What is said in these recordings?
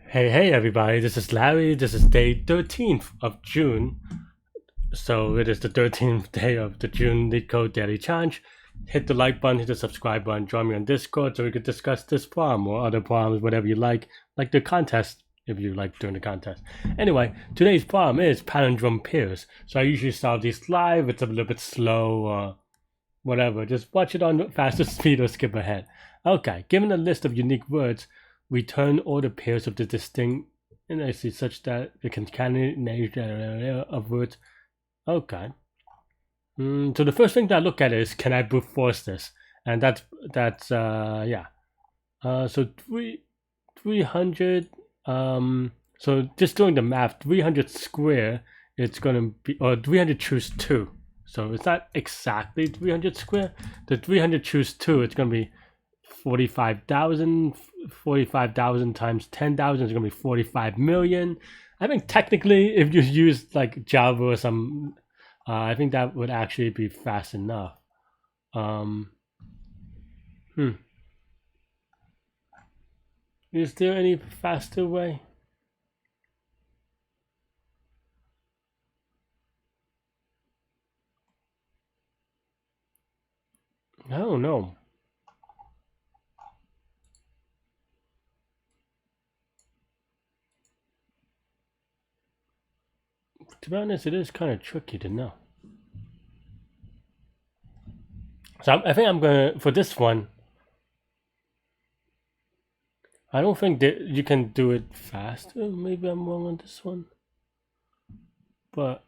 Hey everybody, this is Larry. This is day 13th of June. So it is the 13th day of the June Leetcode Daily Challenge. Hit the like button, hit the subscribe button, join me on Discord so we could discuss this problem or other problems, whatever you like the contest if you like doing the contest. Anyway, today's problem is palindrome pairs. So I usually start these live, it's a little bit slow or whatever. Just watch it on faster speed or skip ahead. Okay, given a list of unique words, return all the pairs of the distinct indices such that the concatenation of words. Okay. So the first thing that I look at is, can I brute force this? And that's yeah. So 300. So just doing the math, 300 square, it's gonna be, or 300 choose two. So it's not exactly 300 square. The 300 choose two, it's gonna be 45,000. 45,000 times 10,000 is going to be 45 million. I think technically, if you use like Java or some, I think that would actually be fast enough. Um, Is there any faster way? I don't know. To be honest, it is kind of tricky to know. So I think I'm gonna, for this one, I don't think that you can do it faster. Maybe I'm wrong on this one, but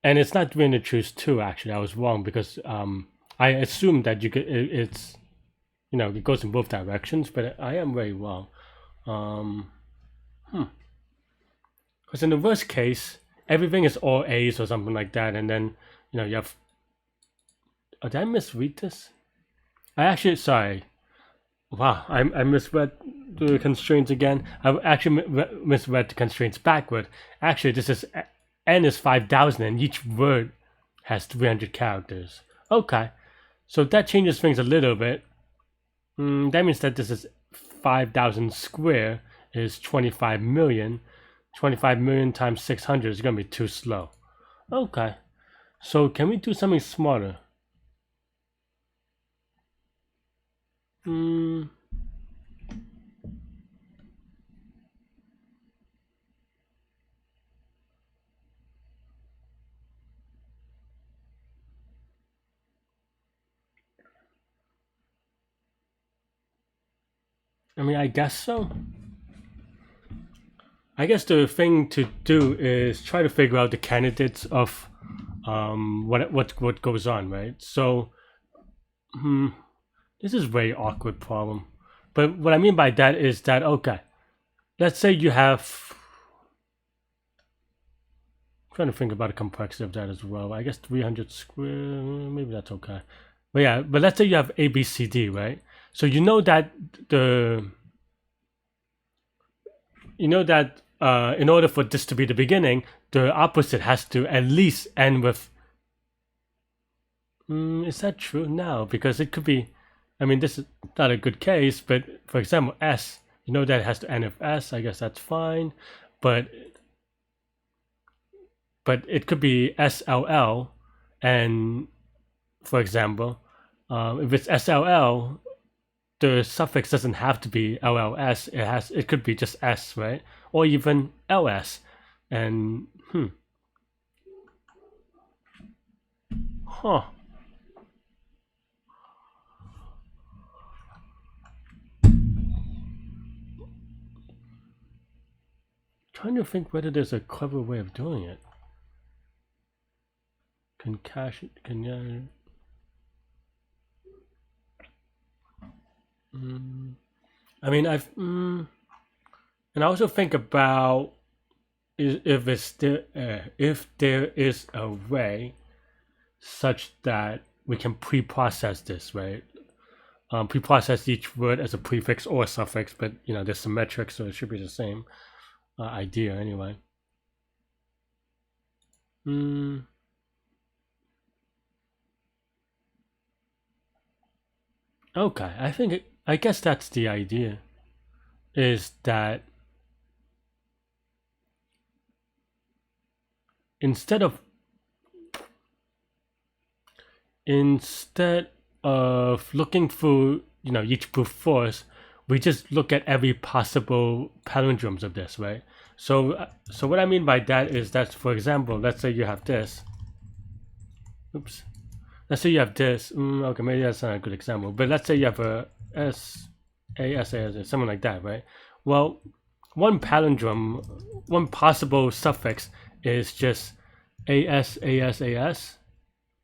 and it's not going to choose two. Actually, I was wrong because I assumed that you could. It's it goes in both directions, but I am very wrong. Because in the worst case, everything is all A's or something like that, and then you have. Oh, did I misread this? I actually sorry. Wow, I misread the constraints again. I actually misread the constraints backward. Actually, this is n is 5,000, and each word has 300 characters. Okay, so that changes things a little bit. That means that this is 5,000 square is 25 million. 25 million times 600 is going to be too slow. Okay, so can we do something smarter? I mean, I guess so. I guess the thing to do is try to figure out the candidates of what goes on, right? So this is a very awkward problem. But what I mean by that is that, okay, let's say you have, I'm trying to think about the complexity of that as well. I guess 300 square, maybe that's okay. But yeah, but let's say you have A, B, C, D, right? So you know that in order for this to be the beginning, the opposite has to at least end with. Is that true? No, because it could be. I mean, this is not a good case, but for example, S. You know that it has to end with S. I guess that's fine, but it could be SLL, and for example, if it's SLL, the suffix doesn't have to be LLS. It could be just S, right? Or even LS. And huh. Trying to think whether there's a clever way of doing it. Can you? I mean, and I also think about if there is a way such that we can pre-process this, right? Pre-process each word as a prefix or a suffix, but they're symmetric, so it should be the same idea anyway. Okay, I guess that's the idea. is that instead of looking through each brute force, we just look at every possible palindromes of this, right? So what I mean by that is that, for example, let's say you have this. Oops. Let's say you have this. Okay, maybe that's not a good example, but let's say you have a something like that, right? Well, one palindrome, one possible suffix is just as,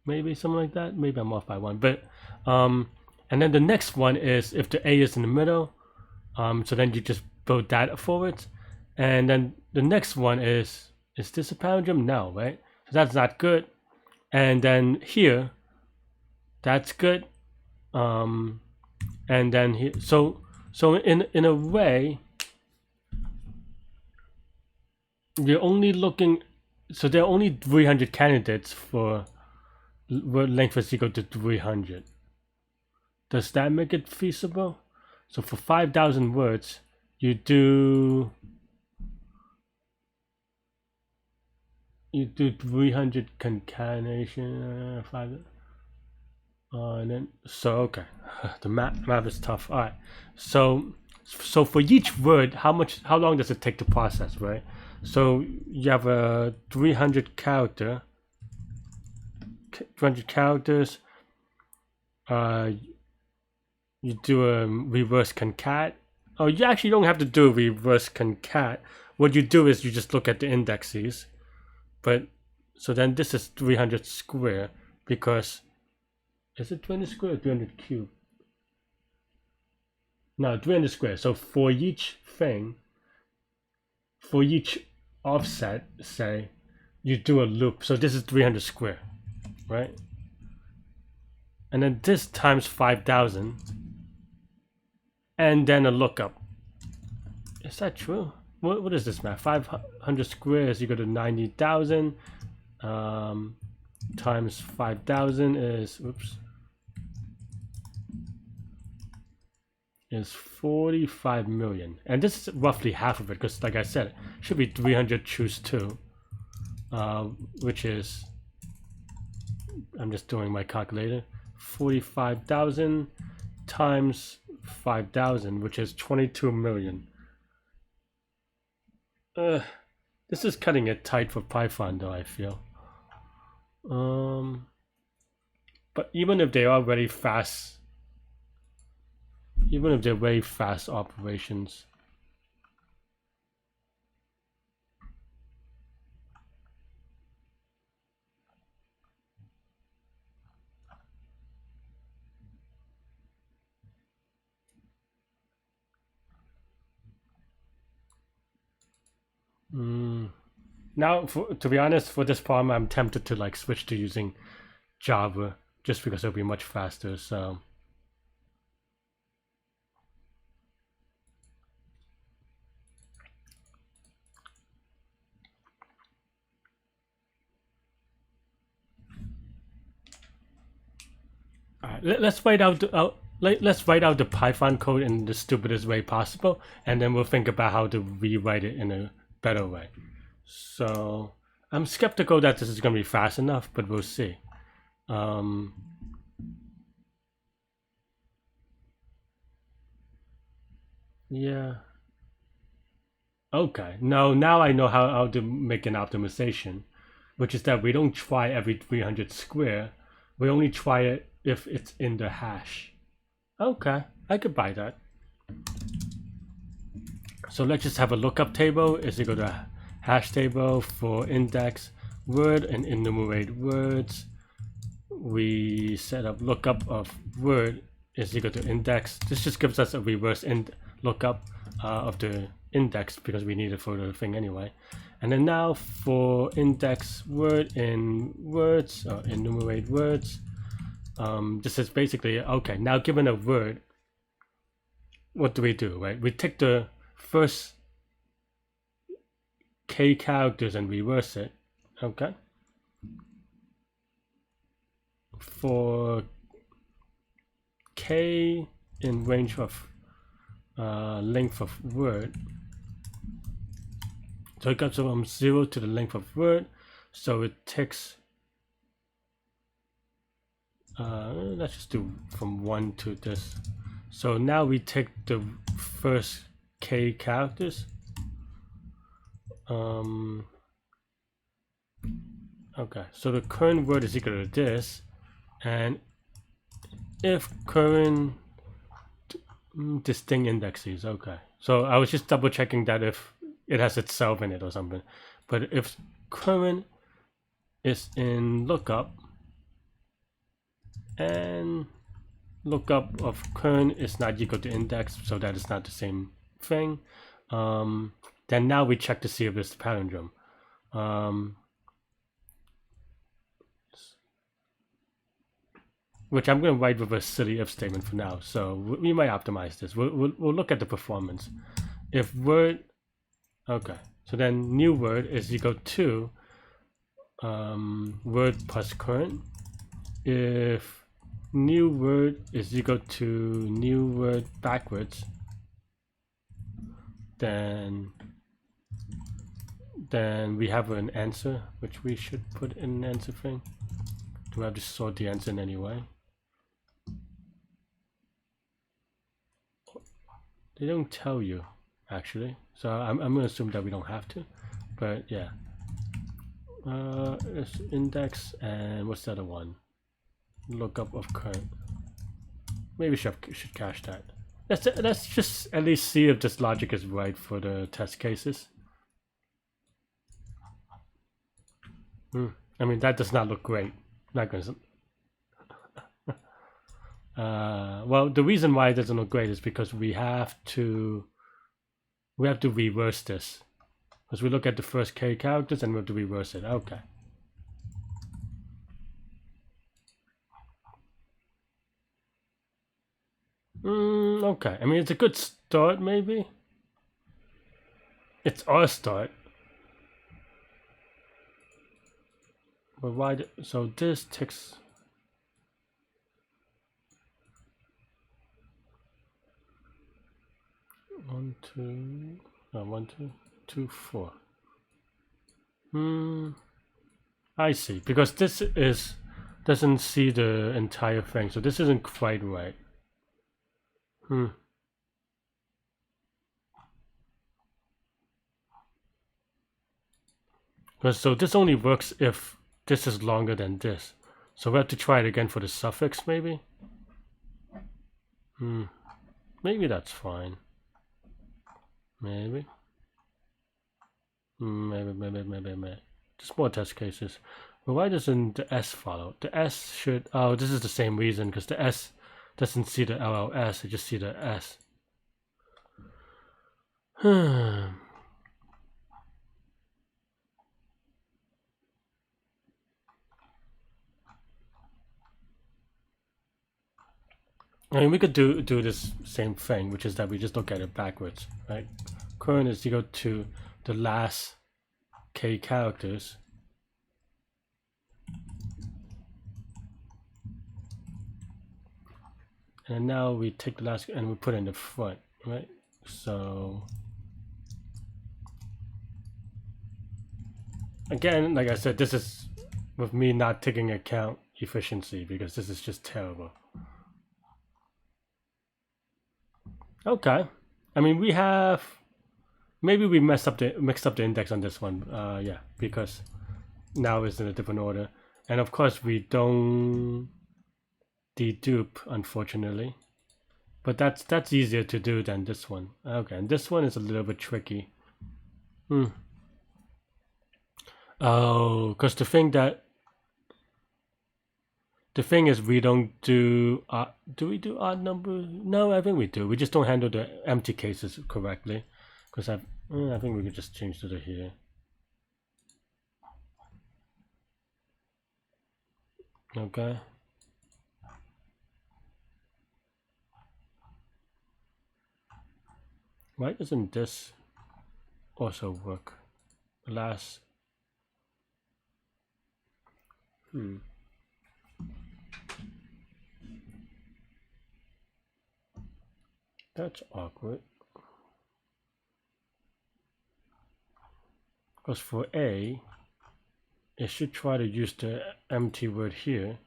maybe something like that. Maybe I'm off by one, but and then the next one is if the A is in the middle, so then you just build that forward, and then the next one is this a palindrome? No, right? So that's not good. And then here, that's good. And then here, so in a way, you're only looking. So there are only 300 candidates for word length is equal to 300. Does that make it feasible? So for 5,000 words, you do 300 concatenation, and then okay, the math is tough. All right, so for each word, how long does it take to process, right? So you have a 300 characters. You do a reverse concat. Oh, you actually don't have to do a reverse concat. What you do is you just look at the indexes. But so then this is 300 square, because is it 300 square or 300 cube? No, 300 square. So for each thing, for each offset, say, you do a loop. So this is 300 square, right? And then this times 5,000, and then a lookup. Is that true? What is this math? 500 squares equal to 90,000 times 5,000 is 45 million, and this is roughly half of it, because like I said, it should be 300 choose 2, which is, I'm just doing my calculator, 45,000 times 5,000, which is 22 million. This is cutting it tight for Python, though, I feel. But even if they are very fast, even if they're very fast operations, now, to be honest, for this problem, I'm tempted to like switch to using Java, just because it'll be much faster. So all right, let's write out the let's write out the Python code in the stupidest way possible, and then we'll think about how to rewrite it in a better way. So I'm skeptical that this is going to be fast enough, but we'll see. Yeah. Okay. No, now I know how to make an optimization, which is that we don't try every 300 square. We only try it if it's in the hash. Okay, I could buy that. So let's just have a lookup table is equal to hash table for index word and enumerate words. We set up lookup of word is equal to index. This just gives us a reverse lookup of the index, because we need it for the thing anyway. And then now for index word in words, or enumerate words, this is basically, okay, now given a word, what do we do, right? We take the first k characters and reverse it, okay? For k in range of length of word. So it goes from 0 to the length of word. So it takes, let's just do from 1 to this. So now we take the first k characters. Okay, so the current word is equal to this, and if current distinct indexes. Okay, so I was just double checking that if it has itself in it or something. But if current is in lookup and lookup of current is not equal to index, so that is not the same thing, then now we check to see if it's the palindrome. Which I'm going to write with a silly if statement for now. So we might optimize this. We'll look at the performance. If word, okay, so then new word is equal to word plus current. If new word is equal to new word backwards, then we have an answer, which we should put in an answer thing. Do I have to sort the answer in any way? They don't tell you, actually. So I'm going to assume that we don't have to. But yeah. It's index and what's the other one? Lookup of current. Maybe should cache that. Let's just at least see if this logic is right for the test cases. I mean, that does not look great. Not gonna. Well, the reason why it doesn't look great is because we have to reverse this. Because we look at the first k characters and we have to reverse it. Okay. Okay. I mean, it's a good start, maybe. It's our start. But why? So this takes. One, two, 4. I see. Because this doesn't see the entire thing, so this isn't quite right. So this only works if this is longer than this. So we have to try it again for the suffix, maybe? Maybe that's fine. Maybe. Maybe. Just more test cases. But why doesn't the S follow? The S should... Oh, this is the same reason, because the S doesn't see the LLS, it just see the S. I mean, we could do this same thing, which is that we just look at it backwards, right? Current is equal to the last k characters. And now we take the last and we put it in the front, right? So again, like I said, this is with me not taking account efficiency because this is just terrible. Okay, I mean we have maybe we mixed up the index on this one. Yeah, because now it's in a different order, and of course we don't dedupe, unfortunately. But that's easier to do than this one. Okay, and this one is a little bit tricky. Oh, because the thing is we don't do we do odd numbers? No, I think we do. We just don't handle the empty cases correctly. Because I think we could just change to the here. Okay. Why doesn't this also work? Last. That's awkward. Because for A, it should try to use the empty word here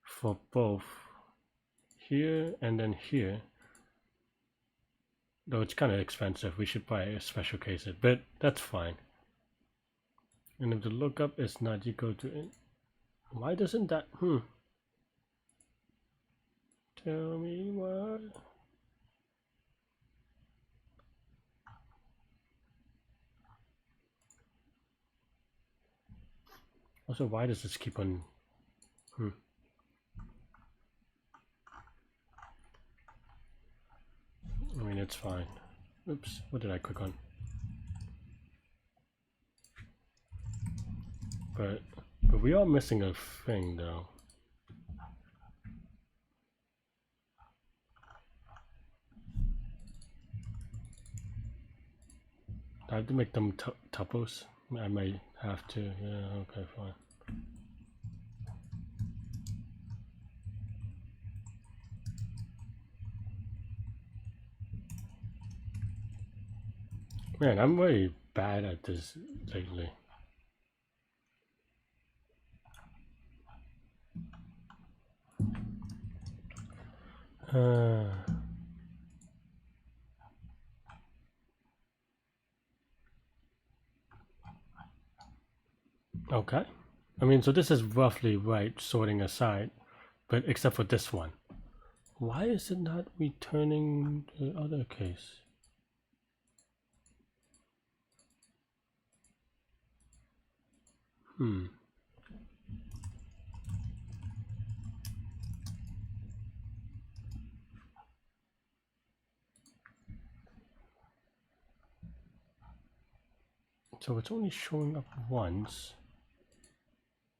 for both here and then here. Though it's kind of expensive, we should buy a special case it, but that's fine. And if the lookup is not equal to it, why doesn't that, tell me why. Also, why does this keep on, I mean, it's fine. Oops, what did I click on? But we are missing a thing though. I have to make them tuples. I might have to. Yeah, okay, fine. Man, I'm very bad at this lately. Okay. I mean, so this is roughly right, sorting aside, but except for this one. Why is it not returning the other case? So it's only showing up once.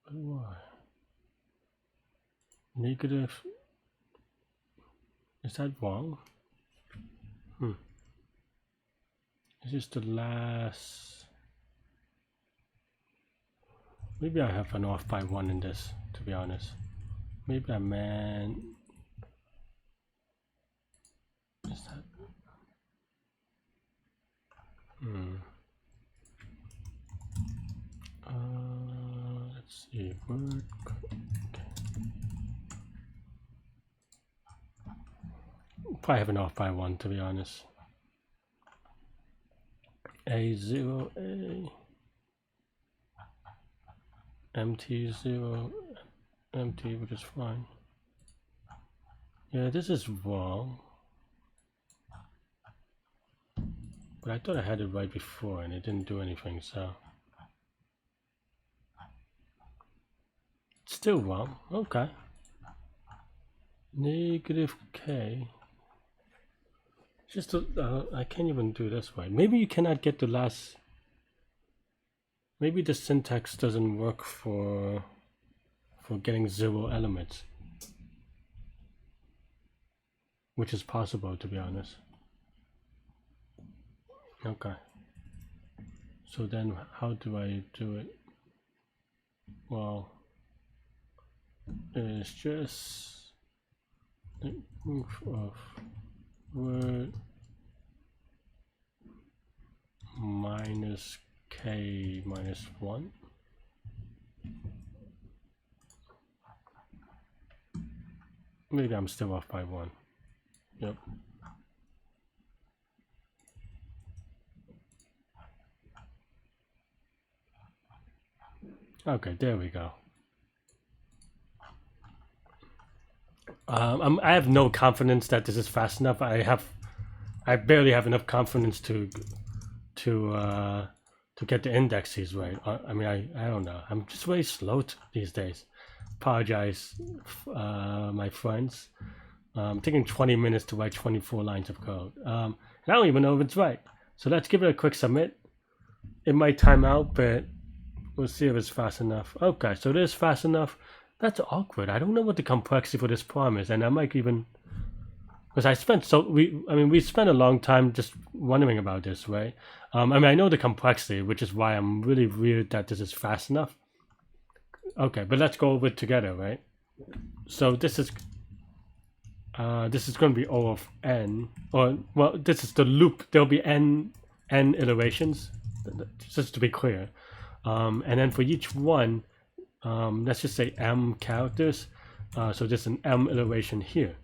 But why? Negative. Is that wrong? This is the last. Maybe I have an off by 1 in this, to be honest. Maybe I meant. Is that? Let's see. Word. Okay. Probably have an off by 1, to be honest. A0A. MT0. MT, which is fine. Yeah, this is wrong. But I thought I had it right before and it didn't do anything, so. It's still wrong. Okay. Negative K. Just I can't even do this way. Maybe you cannot get the last. Maybe the syntax doesn't work for getting 0 elements, which is possible, to be honest. Okay. So then, how do I do it? Well, it's just the proof of word minus K minus 1. Maybe I'm still off by 1. Yep. Okay, there we go. I have no confidence that this is fast enough. I barely have enough confidence to get the indexes right. I mean, I don't know. I'm just very slow these days. Apologize, my friends. Taking 20 minutes to write 24 lines of code. And I don't even know if it's right. So let's give it a quick submit. It might time out, but we'll see if it's fast enough. Okay, so it is fast enough. That's awkward. I don't know what the complexity for this problem is, and I might even, because we spent a long time just wondering about this, right? I mean, I know the complexity, which is why I'm really weird that this is fast enough. Okay, but let's go over it together, right? So this is, this is going to be O of n, or well, this is the loop. There'll be n iterations, just to be clear. And then for each one, let's just say m characters. So there's an m iteration here.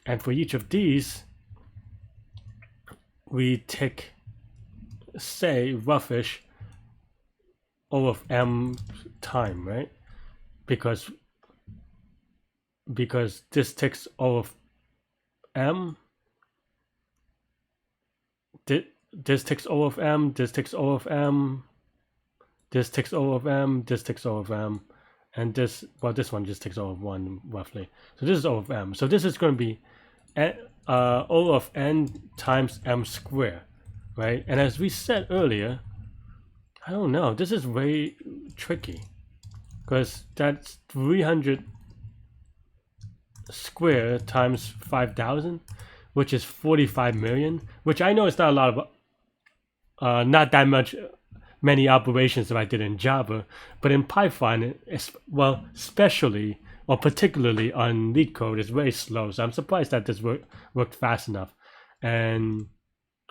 And for each of these, we take, say, roughish O of m time, right? Because this takes O of m, this takes O of m, this takes O of m, this takes O of m, this takes O of m, and this, well, this one just takes O of 1 roughly. So this is O of m. So this is going to be O of n times m squared, right? And as we said earlier, I don't know, this is way tricky, because that's 300 squared times 5,000, which is 45 million, which I know is not a lot of, not that many operations that I did in Java, but in Python, well, especially or particularly on Leetcode, it's very slow. So I'm surprised that this worked fast enough. And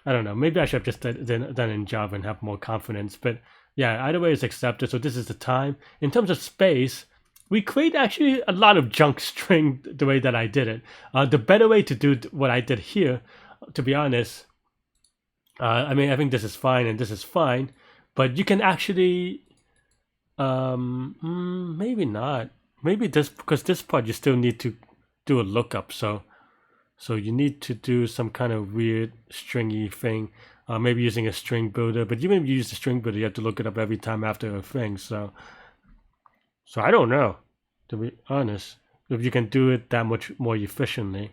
I don't know, maybe I should have just done in Java and have more confidence. But yeah, either way is accepted. So this is the time. In terms of space, we create actually a lot of junk string the way that I did it. The better way to do what I did here, to be honest, I mean, I think this is fine and this is fine, but you can actually, maybe not. Maybe this, because this part you still need to do a lookup. So you need to do some kind of weird stringy thing, maybe using a string builder. But even if you use the string builder, you have to look it up every time after a thing. So I don't know, to be honest, if you can do it that much more efficiently.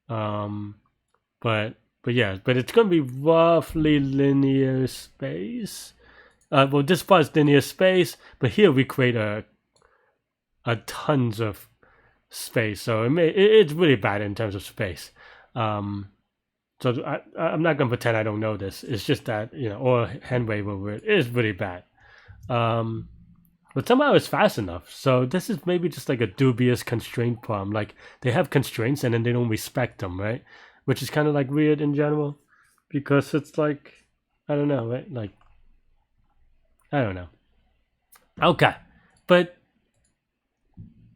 But yeah, but it's gonna be roughly linear space. Well, this part is linear space, but here we create a tons of space, so it's really bad in terms of space. So I'm not gonna pretend I don't know this. It's just that, you know, or hand wave over it is really bad. But somehow it's fast enough. So this is maybe just like a dubious constraint problem. Like they have constraints and then they don't respect them, right? Which is kind of like weird in general, because it's like, I don't know, right? Like, I don't know. Okay, but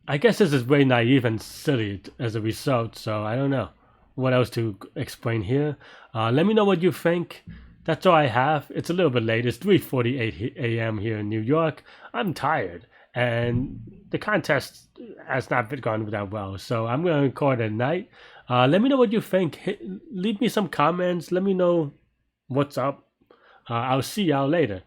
I guess this is way naive and silly as a result, so I don't know what else to explain here. Let me know what you think. That's all I have. It's a little bit late. It's 3:48 a.m. here in New York. I'm tired, and the contest has not gone that well, so I'm going to call it a night. Let me know what you think. Leave me some comments. Let me know what's up. I'll see y'all later.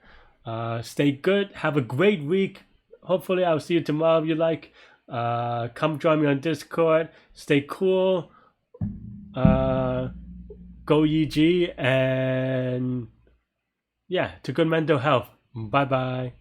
Stay good. Have a great week. Hopefully, I'll see you tomorrow if you like. Come join me on Discord. Stay cool. Go EG, and yeah, to good mental health. Bye bye.